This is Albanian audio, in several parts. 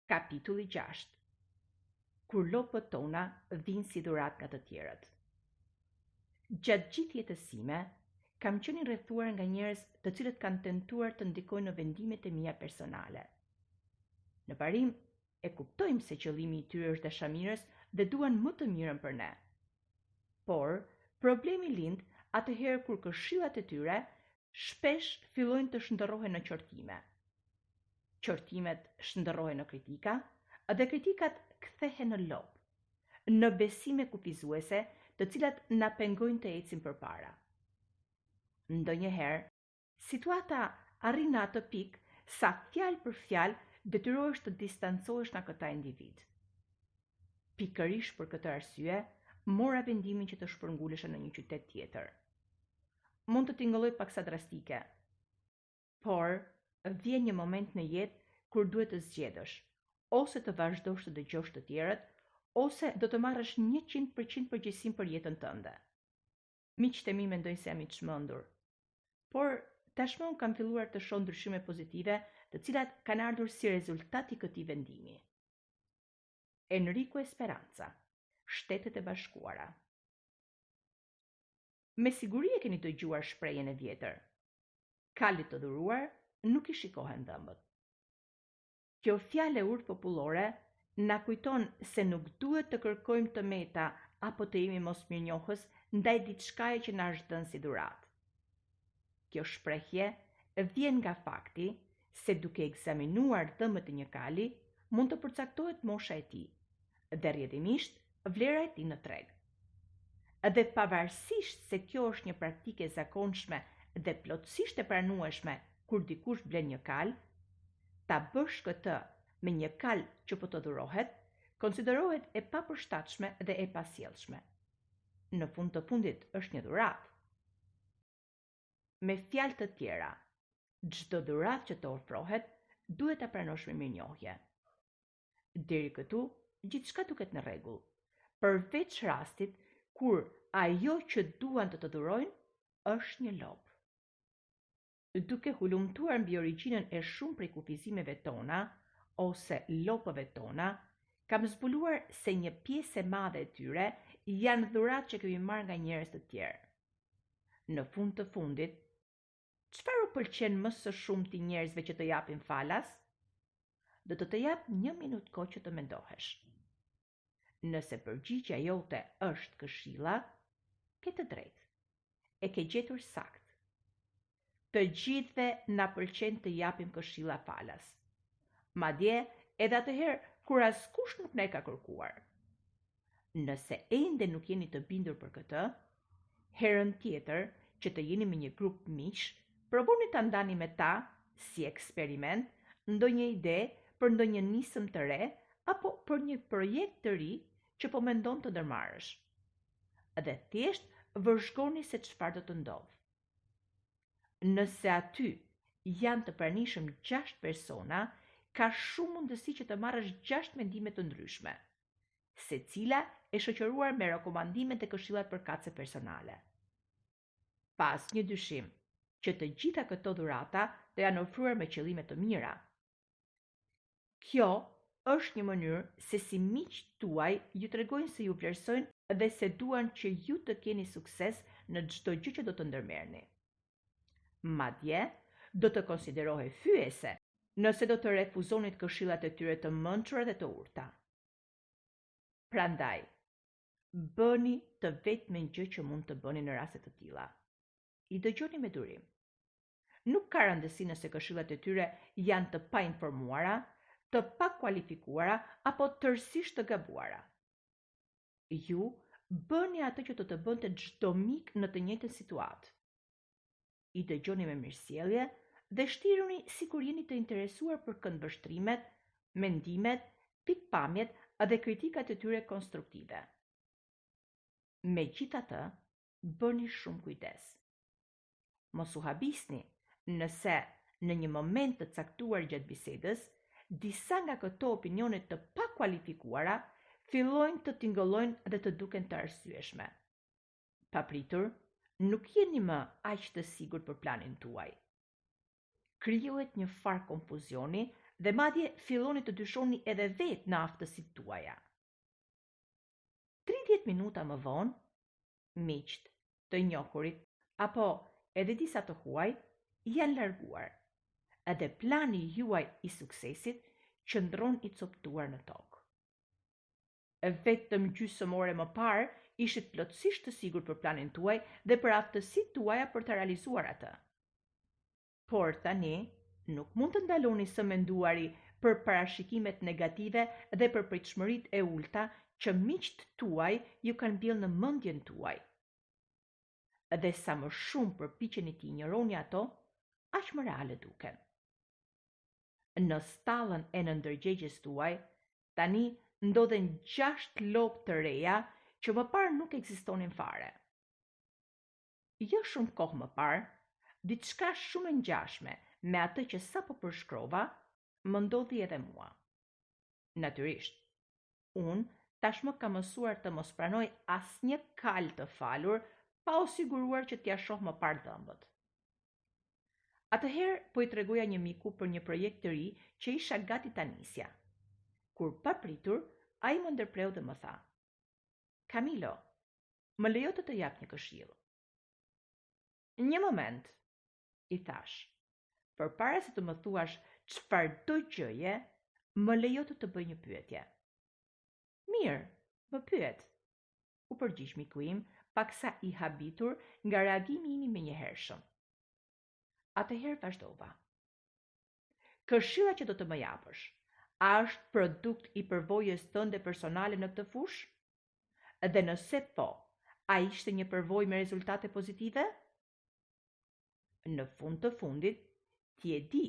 Kapitulli 6. Kur lopët tona vinë si dhurat nga të tjerët. Gjatë gjithë jetës sime, kam qenë i rrethuar nga njerëz të cilët kanë tentuar të ndikojnë në vendimet e mia personale. Në parim, e kuptojmë se qëllimi i tyre është dashamirës dhe duan më të mirën për ne. Por, problemi lind atëherë kur këshillat e tyre shpesh fillojnë të shndërrohen në qortime. Qortimet shndërrohen në kritika dhe kritikat kthehen në lop, në besime kufizuese të cilat na pengojnë të ecim përpara. Ndonjëherë, situata arrin në atë pikë sa fjalë për fjalë detyrohesh të distancohesh nga këta individ. Pikërisht për këtë arsye, mora vendimin që të shpërngulesha në një qytet tjetër. Mund të tingëlloj paksa drastike, por vjen një moment në jetë kur duhet të zgjedhësh, ose të vazhdosh të dëgjosh të tjerët, ose do të marrësh 100% përgjegjësinë për jetën tënde. Miqtë e mi mendojnë se jam i çmendur, por tashmë kam filluar të shoh ndryshime pozitive, të cilat kanë ardhur si rezultat i këtij vendimi. Enrico Esperanza, Shtetet e Bashkuara. Me siguri e keni dëgjuar shprehjen e vjetër: kalit të dhuruar nuk i shikohen dhëmbët. Kjo fjalë e urtë popullore na kujton se nuk duhet të kërkojmë të meta apo të jemi mosmirnjohës ndaj diçkaje që na është dhënë si dhuratë. Kjo shprehje vjen nga fakti se duke ekzaminuar dhëmbët e një kali, mund të përcaktohet mosha e tij dhe rrjedhimisht vlera e tij në treg. Dhe pavarësisht se kjo është një praktikë e zakonshme dhe plotësisht e pranueshme kur dikush blen një kal, ta bësh këtë me një kal që po të dhurohet, konsiderohet e papërshtatshme dhe e pasjellshme. Në fund të fundit është një dhuratë. Me fjalë të tjera, çdo dhuratë që të ofrohet duhet ta pranosh me mirënjohje. Deri këtu, gjithçka duket në rregull, përveç rastit kur ajo që duan të dhurojnë është një lop. Duke hulumtuar mbi origjinën e shumë prej kufizimeve tona ose lopëve tona, kam zbuluar se një pjesë e madhe e tyre janë dhuratë që kemi marrë nga njerëz të tjerë. Në fund të fundit, çfarë u pëlqen më së shumti njerëzve që të japin falas? Do të jap 1 minutë kohë që të mendohesh. Nëse përgjigjja jote është këshilla, ke të drejtë. E ke gjetur sakt. Të gjithëve na pëlqen të japim këshilla falas. Madje edhe atëherë kur askush nuk na e ka kërkuar. Nëse ende nuk jeni të bindur për këtë, herën tjetër që të jeni me një grup miq, provoni ta ndani me ta si eksperiment ndonjë ide për ndonjë nisëm të re apo për një projekt të ri që po mendon të ndërmarrësh. Dhe thjesht vëzhgoni se çfarë do të ndodhë. Nëse aty janë të pranishëm 6 persona, ka shumë mundësi që të marrësh 6 mendime të ndryshme, secila e shoqëruar me rekomandimet e këshillat përkatëse personale. Pa asnjë dyshim që të gjitha këto dhurata do janë ofruar me qëllime të mira. Kjo është një mënyrë se si miqtë tuaj ju tregojnë se ju vlerësojnë dhe se duan që ju të keni sukses në çdo gjë që do të ndërmerrni. Madje, do të konsiderohej fyese nëse do të refuzonit këshillat e tyre të mençura dhe të urta. Prandaj, bëni të vetmen gjë që mund të bëni në raste të tilla. I dëgjoni me durim. Nuk ka rëndësi nëse këshillat e tyre janë të painformuara, të pakualifikuara apo tërësisht të gabuara. Ju bëni atë që do të bënte çdo mik në të njëjtën situatë. I dëgjoni me mirësjellje dhe shtiruni sikur jeni të interesuar për këndvështrimet, mendimet, pikpamjet dhe kritikat e tyre konstruktive. Megjithatë, bëni shumë kujdes. Mos u habisni nëse në një moment të caktuar gjatë bisedës, disa nga këto opinionet të pakualifikuara fillojnë të tingëllojnë dhe të duken të arsyeshme. Papritur, nuk jeni më aq të sigurt për planin tuaj. Krijohet një farë konfuzioni dhe madje filloni të dyshoni edhe vetë në aftësitë tuaja. 30 minuta më vonë, miqt të njohurit apo edhe disa të huaj janë larguar, edhe plani juaj i suksesit qëndron i coptuar në tokë. Vetëm gjysmë ore më parë ishit plotësisht të sigurt për planin tuaj dhe për aftësitë tuaja për të realizuar atë. Por tani nuk mund të ndaloni së menduari për parashikimet negative dhe për pritshmëritë e ulta që miqt tuaj ju kanë mbjellë në mendjen tuaj. Dhe sa më shumë përpiqeni t'i injoroni ato, aq më reale duken. Në stallën e në ndërgjegjes tuaj, tani ndodhen 6 lopë të reja që më parë nuk ekzistonin fare. Jo shumë kohë më parë, diçka shumë e ngjashme me atë që sapo përshkrova, më ndodhi edhe mua. Natyrisht, unë tashmë kam mësuar të mos pranoj asnjë kal të falur pa u siguruar që t'ja shoh më parë dhëmbët. Atëherë po i tregoja një miku për një projekt të ri që isha gati ta nisja. Kur papritur, ai më ndërpreu dhe më tha: "Camilo, më lejo të jap një këshill." "Një moment," i thash. "Përpara se të më thuash çfarëdo gjëje, më lejo të bëj një pyetje." "Mirë, më pyet," u përgjigj miku im, paksa i habitur nga reagimi im i menjëhershëm. Atëherë vazhdova: "Këshilla që do të më japësh, a është produkt i përvojës tënde personale në këtë fushë? Dhe nëse po, a ishte një përvojë me rezultate pozitive?" Në fund të fundit, ti e di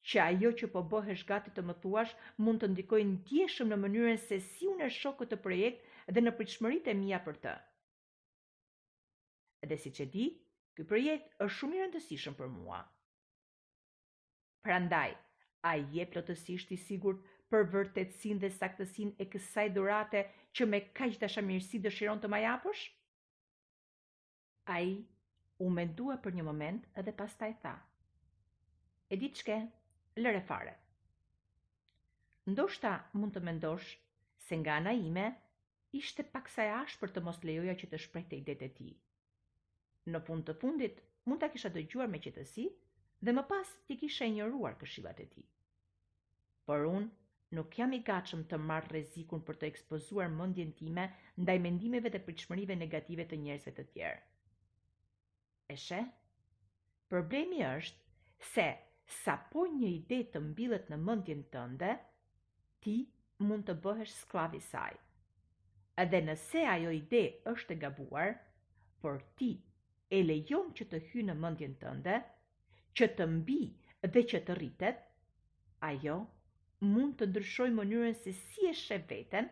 që ajo që po bëhesh gati të më thuash mund të ndikojë ndjeshëm në mënyrën se si unë e shoh këtë projekt dhe në pritshmëritë e mia për të. Dhe siç e di, ky projekt është shumë i rëndësishëm për mua. Prandaj, a je plotësisht i sigurt për vërtetësinë dhe saktësinë e kësaj dhurate që me kaq dashamirësi dëshiron të ma japësh? Ai u mendua për një moment edhe pastaj tha: "E di ç'ke, lëre fare. Ndoshta mund të mendosh se nga ana ime ishte paksa e ashpër të mos lejoja që të shprehte idetë e tij. Në fund të fundit, mund ta kisha dëgjuar me qetësi dhe më pas ti kisha injoruar këshillat e tij. Por unë nuk jam i gatshëm të marr rrezikun për të ekspozuar mendjen time ndaj mendimeve dhe pritshmërive negative të njerëzve të tjerë. E sheh? Problemi është se sapo një ide të mbillet në mendjen tënde, ti mund të bëhesh skllav i saj. Edhe nëse ajo ide është e gabuar, por ti e lejon që të hyjë në mendjen tënde, që të mbi dhe që të rritet, ajo mund të ndryshojë mënyrën se si e sheh veten,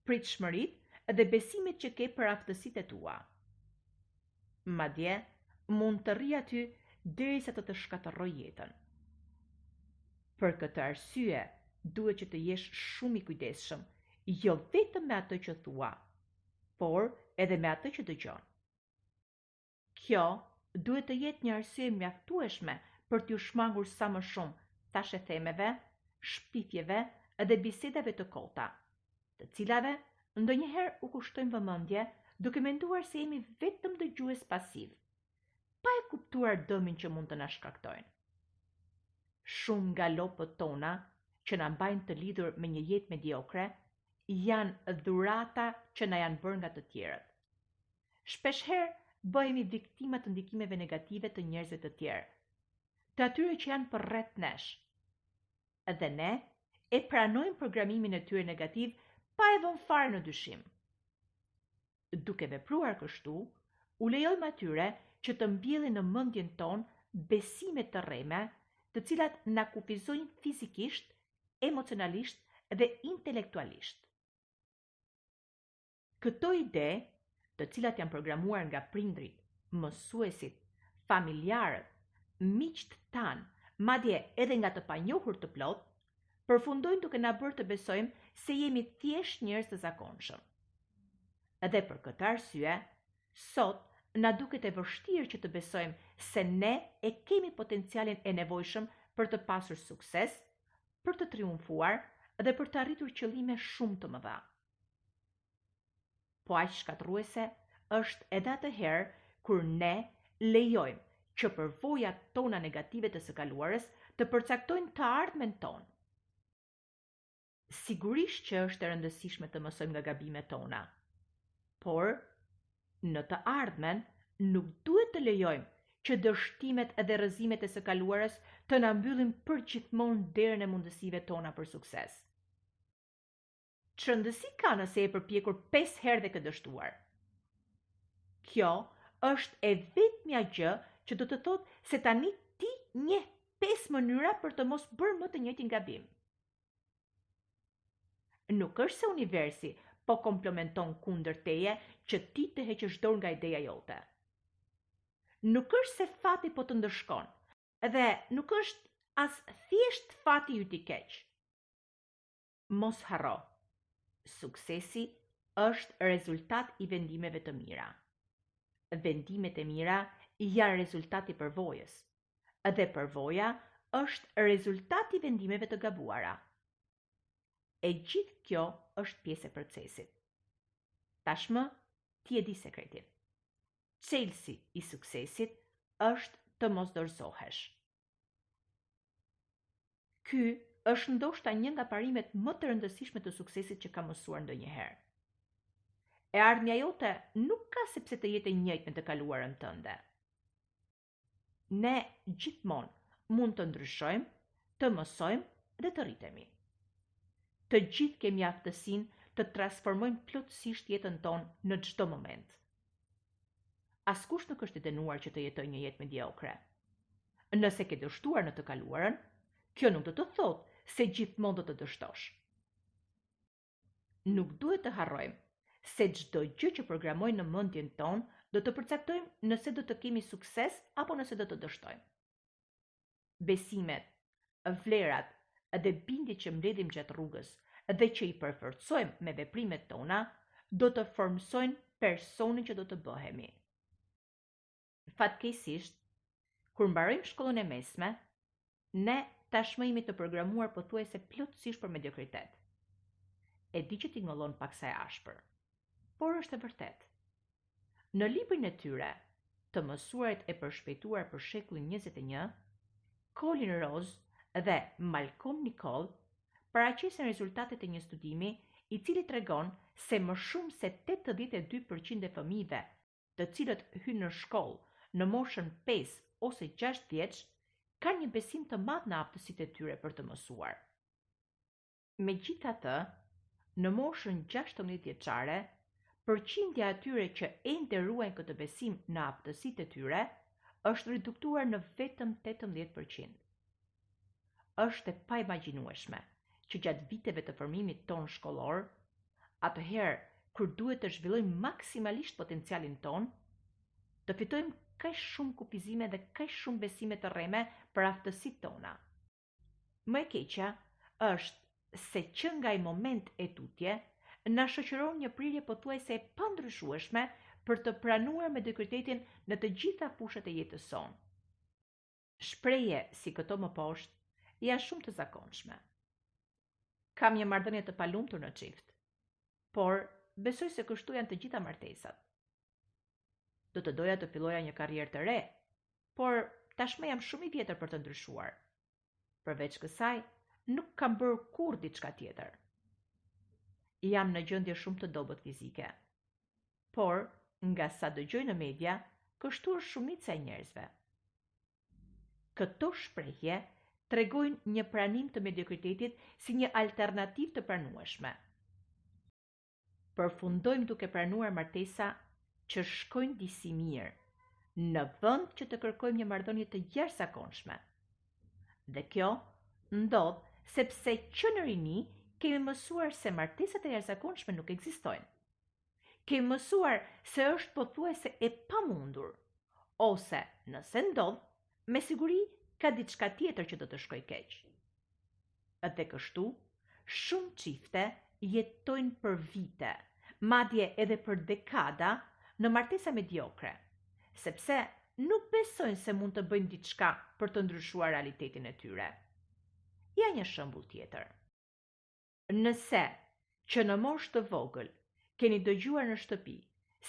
pritshmëritë dhe besimet që ke për aftësitë e tua. Madje mund të rrijë aty derisa të shkatërrojë jetën. Për këtë arsye, duhet që të jesh shumë i kujdesshëm, jo vetëm me atë që thua, por edhe me atë që dëgjon. Kjo duhet të jetë një arsye mjaftueshme për t'ju shmangur sa më shumë thashethemeve, shpifjeve dhe bisedave të kota, të cilave ndonjëherë u kushtojmë vëmendje duke menduar se jemi vetëm dëgjues pasiv, pa e kuptuar dëmin që mund të na shkaktojnë. Shumë nga lopët tona që na mbajnë të lidhur me një jetë mediokre janë dhurata që na janë bërë nga të tjerët. Shpeshherë bëhemi viktima të ndikimeve negative të njerëzve të tjerë, të atyre që janë përreth nesh. Dhe ne e pranojmë programimin e tyre negativ pa e vënë fare në dyshim. Duke vepruar kështu, u lejojmë atyre që të mbjellin në mendjen tonë besime të rreme, të cilat na kufizojnë fizikisht, emocionalisht dhe intelektualisht. Këto ide, të cilat janë programuar nga prindrit, mësuesit, familjarët, miqt tanë, madje edhe nga të panjohur të plot, përfundojnë duke na bërë të besojmë se jemi thjesht njerëz të zakonshëm. Dhe për këtë arsye, sot na duket e vështirë që të besojmë se ne e kemi potencialin e nevojshëm për të pasur sukses, për të triumfuar dhe për të arritur qëllime shumë të mëdha. Po aq shkatërruese është edhe atëherë kur ne lejojmë që përvojat tona negative të së kaluarës të përcaktojnë të ardhmen tonë. Sigurisht që është e rëndësishme të mësojmë nga gabimet tona, por në të ardhmen nuk duhet të lejojmë që dështimet edhe rrëzimet e së kaluarës të na mbyllin përgjithmonë derën e mundësive tona për sukses. Ç'rëndësi ka nëse e përpjekur 5 herë dhe ke dështuar? Kjo është e vetmja gjë që do të thotë se tani ti njeh 5 mënyra për të mos bërë më të njëjtin gabim. Nuk është se universi po komplementon kundër teje që ti të heqësh dorë nga ideja jote. Nuk është se fati po të ndëshkon, dhe nuk është as thjesht fati ju t'i keq. Mos harro, suksesi është rezultat i vendimeve të mira. Vendimet e mira janë rezultati i përvojës, dhe përvoja është rezultati i vendimeve të gabuara. E gjithë kjo është pjesë e procesit. Tashmë, ti e di sekretin. Çelësi i suksesit është të mos dorëzohesh. Ky është ndoshta një nga parimet më të rëndësishme të suksesit që kam mësuar ndonjëherë. E ardhmja jote nuk ka sepse të jetë e njëjtë me të kaluarën tënde. Ne gjithmonë mund të ndryshojmë, të mësojmë dhe të rritemi. Të gjithë kemi aftësinë të transformojmë plotësisht jetën tonë në çdo moment. Askush nuk është i dënuar që të jetojë një jetë mediokre. Nëse ke dështuar në të kaluarën, kjo nuk do të thotë se gjithmonë do të dështosh. Nuk duhet të harrojmë se çdo gjë që programojmë në mendjen tonë do të përcaktojmë nëse do të kemi sukses apo nëse do të dështojmë. Besimet, vlerat dhe bindjet që mbledhim gjatë rrugës dhe që i përforcojmë me veprimet tona do të formsojnë personin që do të bëhemi. Fatkeqësisht, kur mbarojmë shkollën e mesme, ne tashmë jemi të programuar pothuajse plotësisht për mediokritet. E di që tingëllon pak sa e ashpër, por është e vërtet. Në librin e tyre, të mësuarit e përshpejtuar për shekullin 21, Colin Rose dhe Malcolm Nicol paraqesin rezultatet e një studimi i cili tregon se më shumë se 82% e fëmijëve, të cilët hynë në shkollë në moshën 5 ose 6 vjeç, kanë një besim të madh në aftësitë e tyre për të mësuar. Megjithatë, në moshën 16 vjeçare, përqindja e atyre që ende ruajnë këtë besim në aftësitë e tyre është reduktuar në vetëm 18%. Është e paimagjinueshme që gjatë viteve të formimit ton shkollor, atëherë kur duhet të zhvillojmë maksimalisht potencialin ton, të fitojmë kaq shumë kufizime dhe kaq shumë besime të rreme për aftësitë tona. Më e keqja është se që nga ai moment e tutje na shoqëron një prirje pothuajse e pandryshueshme për të pranuar mediokritetin në të gjitha fushat e jetës sonë. Shprehje si këto më poshtë janë shumë të zakonshme. Kam një marrëdhënie të palumtur në çift, por besoj se kështu janë të gjitha martesat. Do të doja të filloja një karrierë të re, por tashmë jam shumë i vjetër për të ndryshuar. Përveç kësaj, nuk kam bërë kurrë diçka tjetër. Jam në gjendje shumë të dobët fizike, por nga sa dëgjoj në media, kështu është shumica e njerëzve. Këto shprehje tregojnë një pranim të mediokritetit si një alternativë të pranueshme. Përfundojmë duke pranuar martesa që shkojnë disi mirë, në vend që të kërkojmë një marrëdhënie të jashtëzakonshme. Dhe kjo ndodh sepse që në rini kemi mësuar se martesat e jashtëzakonshme nuk ekzistojnë. Kemi mësuar se është pothuajse e pamundur, ose nëse ndodh, me siguri ka diçka tjetër që do të shkojë keq. Dhe kështu, shumë çifte jetojnë për vite, madje edhe për dekada, në martesa mediokre, sepse nuk besojnë se mund të bëjnë diçka për të ndryshuar realitetin e tyre. Ja një shembull tjetër. Nëse që në moshë të vogël keni dëgjuar në shtëpi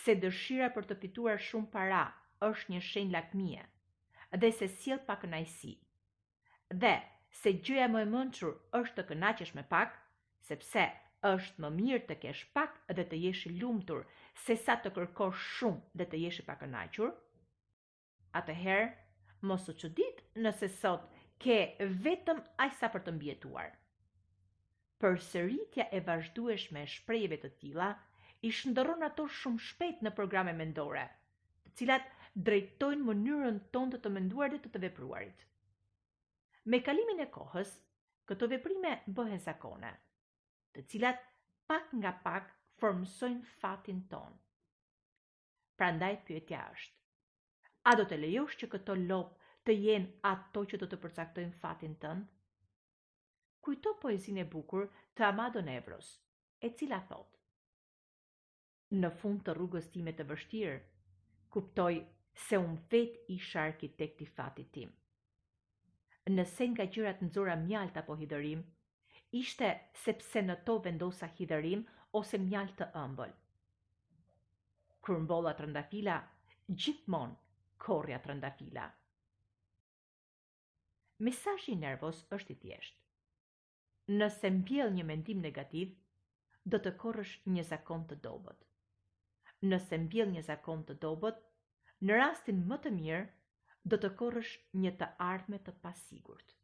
se dëshira për të fituar shumë para është një shenjë lakmie dhe se sjell pak kënaqësi, dhe se gjëja më e mençur është të kënaqesh me pak, sepse është më mirë të kesh pak dhe të jesh i lumtur se sa të kërkosh shumë dhe të jesh i pakënaqur, atëherë mos u çudit nëse sot ke vetëm aq sa për të mbijetuar. Përsëritja e vazhdueshme e shprehjeve të tilla i shndërron ato shumë shpejt në programe mendore, të cilat drejtojnë mënyrën tonë të menduar dhe të vepruarit. Me kalimin e kohës, këto veprime bëhen zakone, të cilat pak nga pak formsojnë fatin tonë. Prandaj pyetja është: a do të lejosh që këto lopë të jenë ato që do të përcaktojnë fatin tënd? Kujto poezinë e bukur të Amado Nevros, e cila thotë: në fund të rrugës time të vështirë, kuptoj se unë vet isha arkitekti fatit tim. Nëse nga gjërat nxora mjalt apo hidërim, ishte sepse në to vendosa hidërim ose mjalt të ëmbël. Kur mbolla trëndafila, gjithmonë korrja trëndafila. Mesazhi Nervos është i thjeshtë. Nëse mbjell një mendim negativ, do të korrësh një zakon të dobët. Nëse mbjell një zakon të dobët, në rastin më të mirë, do të korrësh një të ardhme të pasigurt.